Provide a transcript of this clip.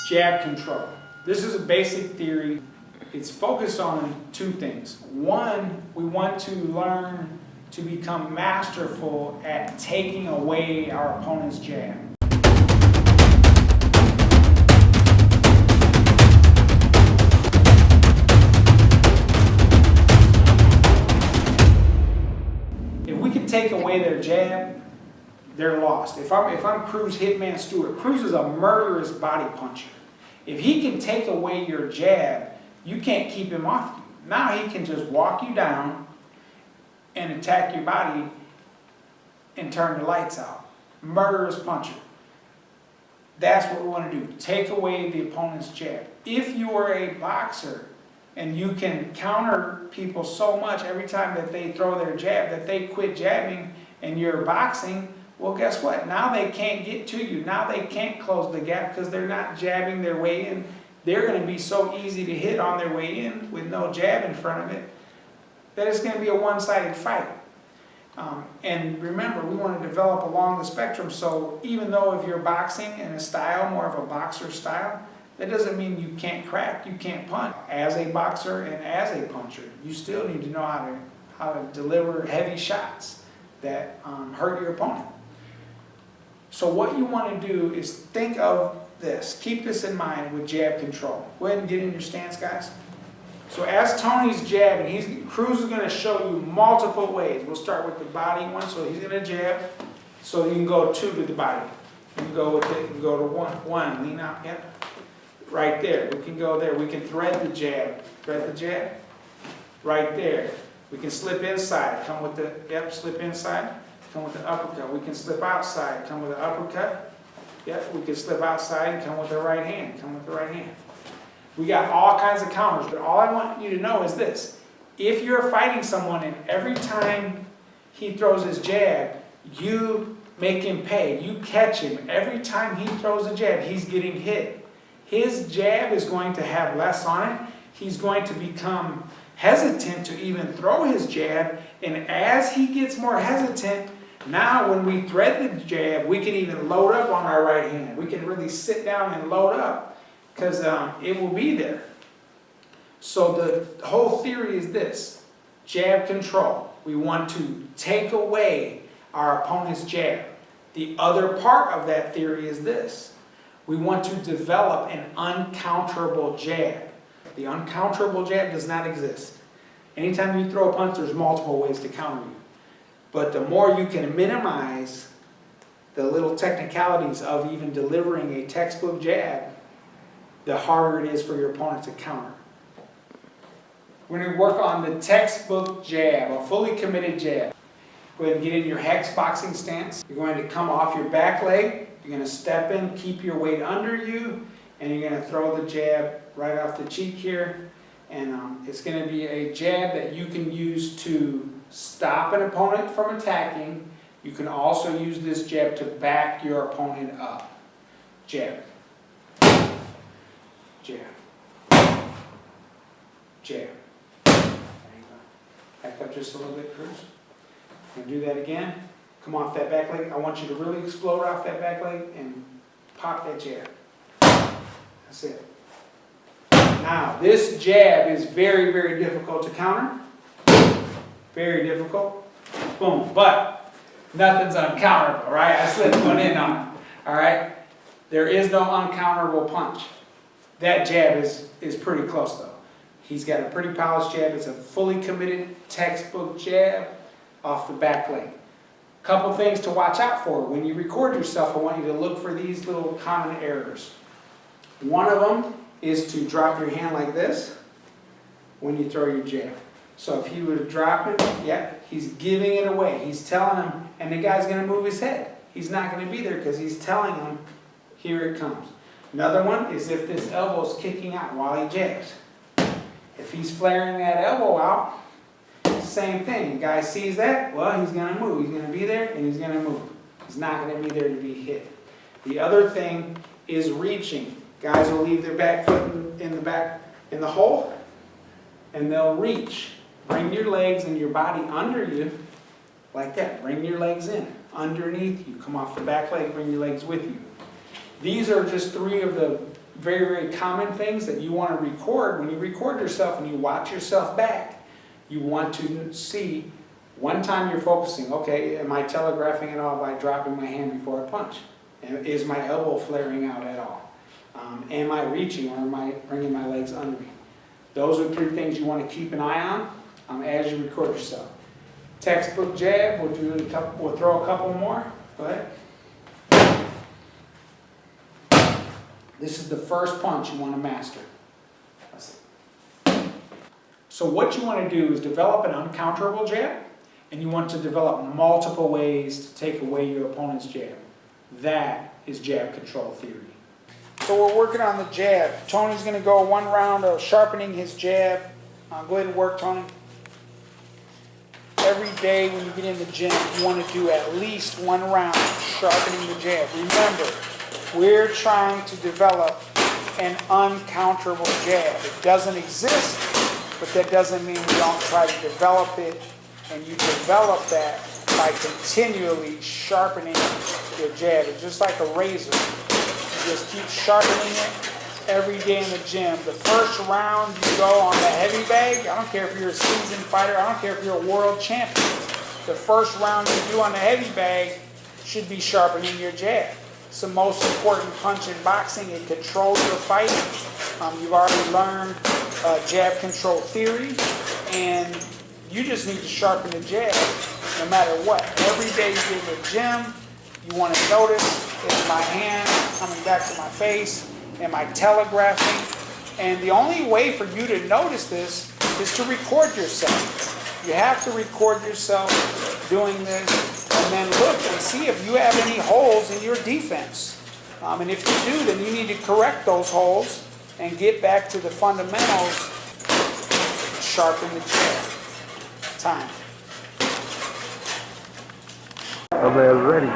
Jab control. This is a basic theory. It's focused on two things. One, we want to learn to become masterful at taking away our opponent's jab. If we can take away their jab, they're lost. If I'm Cruz Hitman Stewart, Cruz is a murderous body puncher. If he can take away your jab, you can't keep him off you. Now he can just walk you down and attack your body and turn the lights out. Murderous puncher. That's what we want to do. Take away the opponent's jab. If you are a boxer and you can counter people so much every time that they throw their jab that they quit jabbing and you're boxing, well, guess what? Now they can't get to you. Now they can't close the gap because they're not jabbing their way in. They're going to be so easy to hit on their way in with no jab in front of it that it's going to be a one-sided fight. And remember, we want to develop along the spectrum, so even though if you're boxing in a style, more of a boxer style, that doesn't mean you can't crack, you can't punch. As a boxer and as a puncher, you still need to know how to deliver heavy shots that hurt your opponent. So what you want to do is think of this. Keep this in mind with jab control. Go ahead and get in your stance, guys. So as Tony's jabbing, Cruz is going to show you multiple ways. We'll start with the body one. So he's going to jab. So you can go two to the body. You can go with it. You can go to one. Lean out. Yep. Right there. We can go there. We can thread the jab. Thread the jab. Right there. We can slip inside. Come with the, yep, slip inside. Come with the uppercut. We can slip outside. Come with the uppercut. Yep, we can slip outside and come with the right hand. Come with the right hand. We got all kinds of counters, but all I want you to know is this. If you're fighting someone and every time he throws his jab, you make him pay. You catch him. Every time he throws a jab, he's getting hit. His jab is going to have less on it. He's going to become hesitant to even throw his jab, and as he gets more hesitant, now when we thread the jab, we can even load up on our right hand. We can really sit down and load up because it will be there. So the whole theory is this: jab control. We want to take away our opponent's jab. The other part of that theory is this: we want to develop an uncounterable jab. The uncounterable jab does not exist. Anytime you throw a punch, there's multiple ways to counter you. But the more you can minimize the little technicalities of even delivering a textbook jab, the harder it is for your opponent to counter. We're going to work on the textbook jab, a fully committed jab. Go ahead and get in your hex boxing stance. You're going to come off your back leg. You're going to step in, keep your weight under you, and you're going to throw the jab right off the cheek here. And it's going to be a jab that you can use to stop an opponent from attacking. You can also use this jab to back your opponent up. Jab. Jab. Jab. Back up just a little bit, Cruz. And do that again. Come off that back leg. I want you to really explode off that back leg and pop that jab. That's it. Now, this jab is very, very difficult to counter. Very difficult. Boom. But nothing's uncounterable, right? I slipped one in on it. All right? There is no uncounterable punch. That jab is pretty close, though. He's got a pretty polished jab. It's a fully committed textbook jab off the back leg. Couple things to watch out for. When you record yourself, I want you to look for these little common errors. One of them is to drop your hand like this when you throw your jab. So if he were to drop it, yeah, he's giving it away. He's telling him, and the guy's going to move his head. He's not going to be there because he's telling him, here it comes. Another one is if this elbow's kicking out while he jabs. If he's flaring that elbow out, same thing. The guy sees that, well, he's going to move. He's going to be there and he's going to move. He's not going to be there to be hit. The other thing is reaching. Guys will leave their back foot in the hole, and they'll reach. Bring your legs and your body under you, like that. Bring your legs in, underneath you. Come off the back leg, bring your legs with you. These are just three of the very, very common things that you want to record. When you record yourself and you watch yourself back, you want to see one time you're focusing, okay, am I telegraphing at all by dropping my hand before I punch? Is my elbow flaring out at all? Am I reaching, or am I bringing my legs under me? Those are 3 things you want to keep an eye on as you record yourself. Textbook jab, we'll throw a couple more. Go ahead. This is the first punch you want to master. That's it. So what you want to do is develop an uncounterable jab, and you want to develop multiple ways to take away your opponent's jab. That is jab control theory. So we're working on the jab. Tony's going to go 1 round of sharpening his jab. Go ahead and work, Tony. Every day when you get in the gym, you want to do at least 1 round sharpening the jab. Remember, we're trying to develop an uncounterable jab. It doesn't exist, but that doesn't mean we don't try to develop it. And you develop that by continually sharpening your jab. It's just like a razor. You just keep sharpening it every day in the gym. The first round you go on the heavy bag, I don't care if you're a seasoned fighter, I don't care if you're a world champion. The first round you do on the heavy bag should be sharpening your jab. It's the most important punch in boxing. It controls your fight. You've already learned jab control theory, and you just need to sharpen the jab no matter what. Every day you get in the gym, you want to notice, is my hand coming back to my face? Am I telegraphing? And the only way for you to notice this is to record yourself. You have to record yourself doing this, and then look and see if you have any holes in your defense. And if you do, then you need to correct those holes and get back to the fundamentals. Sharpen the jab. Time. Are ready?